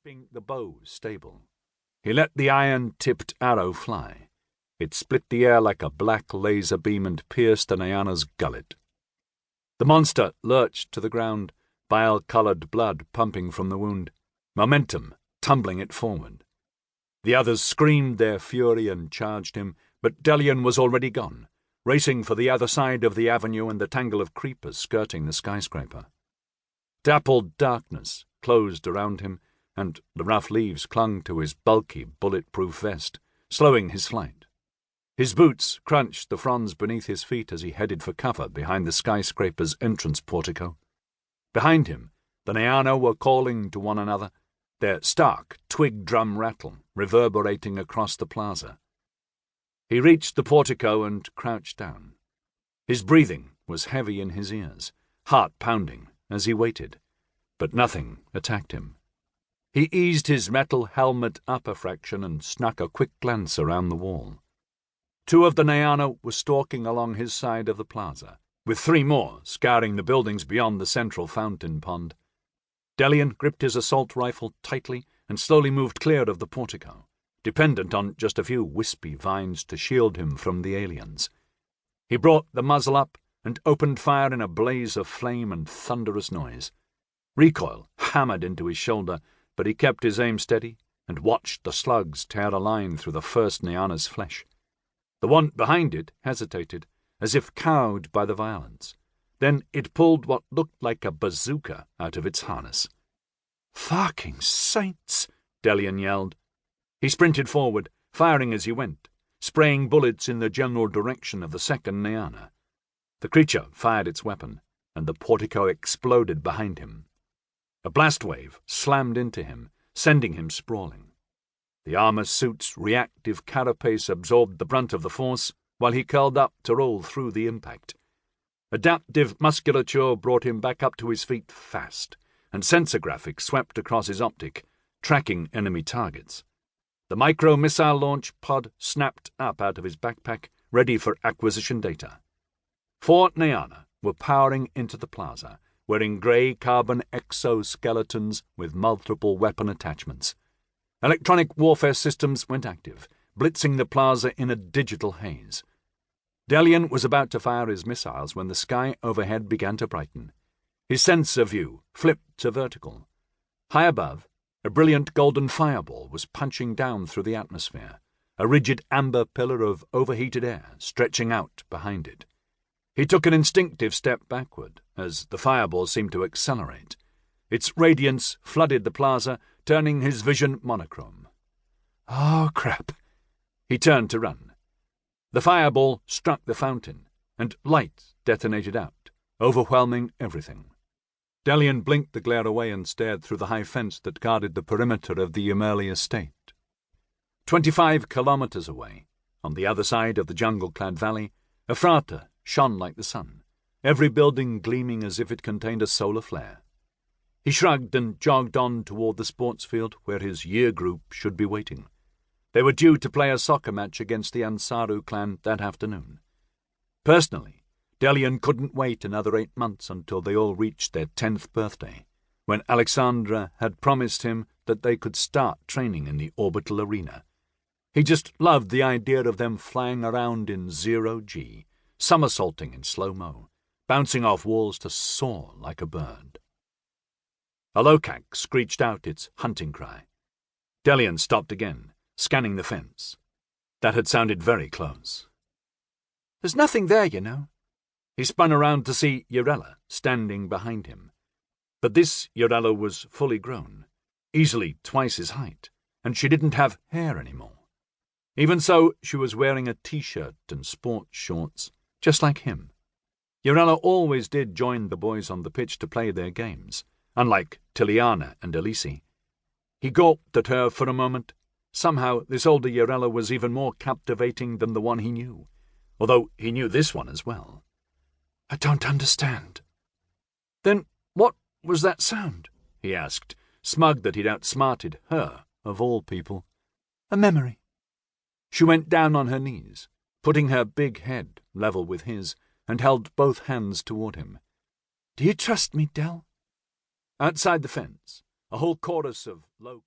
keeping the bow stable. He let the iron-tipped arrow fly. It split the air like a black laser beam and pierced the Nyana's gullet. The monster lurched to the ground, bile-coloured blood pumping from the wound, momentum tumbling it forward. The others screamed their fury and charged him, but Delian was already gone, racing for the other side of the avenue and the tangle of creepers skirting the skyscraper. Dappled darkness closed around him, and the rough leaves clung to his bulky, bulletproof vest, slowing his flight. His boots crunched the fronds beneath his feet as he headed for cover behind the skyscraper's entrance portico. Behind him, the Nyana were calling to one another, their stark twig drum rattle reverberating across the plaza. He reached the portico and crouched down. His breathing was heavy in his ears, heart pounding as he waited, but nothing attacked him. He eased his metal helmet up a fraction and snuck a quick glance around the wall. 2 of the Nyana were stalking along his side of the plaza, with 3 more scouring the buildings beyond the central fountain pond. Delian gripped his assault rifle tightly and slowly moved clear of the portico, dependent on just a few wispy vines to shield him from the aliens. He brought the muzzle up and opened fire in a blaze of flame and thunderous noise. Recoil hammered into his shoulder, but he kept his aim steady and watched the slugs tear a line through the first Nyana's flesh. The one behind it hesitated, as if cowed by the violence. Then it pulled what looked like a bazooka out of its harness. "Fucking saints!" Delian yelled. He sprinted forward, firing as he went, spraying bullets in the general direction of the second Nyana. The creature fired its weapon, and the portico exploded behind him. A blast wave slammed into him, sending him sprawling. The armor suit's reactive carapace absorbed the brunt of the force, while he curled up to roll through the impact. Adaptive musculature brought him back up to his feet fast, and sensor graphics swept across his optic, tracking enemy targets. The micro-missile launch pod snapped up out of his backpack, ready for acquisition data. 4 Nyana were powering into the plaza, wearing grey carbon exoskeletons with multiple weapon attachments. Electronic warfare systems went active, blitzing the plaza in a digital haze. Delian was about to fire his missiles when the sky overhead began to brighten. His sensor view flipped to vertical. High above, a brilliant golden fireball was punching down through the atmosphere, a rigid amber pillar of overheated air stretching out behind it. He took an instinctive step backward as the fireball seemed to accelerate. Its radiance flooded the plaza, turning his vision monochrome. "Oh, crap." He turned to run. The fireball struck the fountain, and light detonated out, overwhelming everything. Delian blinked the glare away and stared through the high fence that guarded the perimeter of the Emerli estate. 25 kilometers away, on the other side of the jungle-clad valley, Ephrata shone like the sun, every building gleaming as if it contained a solar flare. He shrugged and jogged on toward the sports field where his year group should be waiting. They were due to play a soccer match against the Ansaru clan that afternoon. Personally, Delian couldn't wait another 8 months until they all reached their 10th birthday, when Alexandra had promised him that they could start training in the orbital arena. He just loved the idea of them flying around in zero-G, somersaulting in slow-mo, bouncing off walls to soar like a bird. A locac screeched out its hunting cry. Delian stopped again, scanning the fence. That had sounded very close. "There's nothing there, you know." He spun around to see Yarella standing behind him. But this Yarella was fully grown, easily twice his height, and she didn't have hair anymore. Even so, she was wearing a t-shirt and sports shorts, just like him. Yarella always did join the boys on the pitch to play their games, unlike Tiliana and Elise. He gawped at her for a moment. Somehow this older Yarella was even more captivating than the one he knew, although he knew this one as well. "I don't understand." "Then what was that sound?" he asked, smug that he'd outsmarted her, of all people. "A memory." She went down on her knees, putting her big head level with his, and held both hands toward him. "Do you trust me, Del?" Outside the fence, A whole chorus of low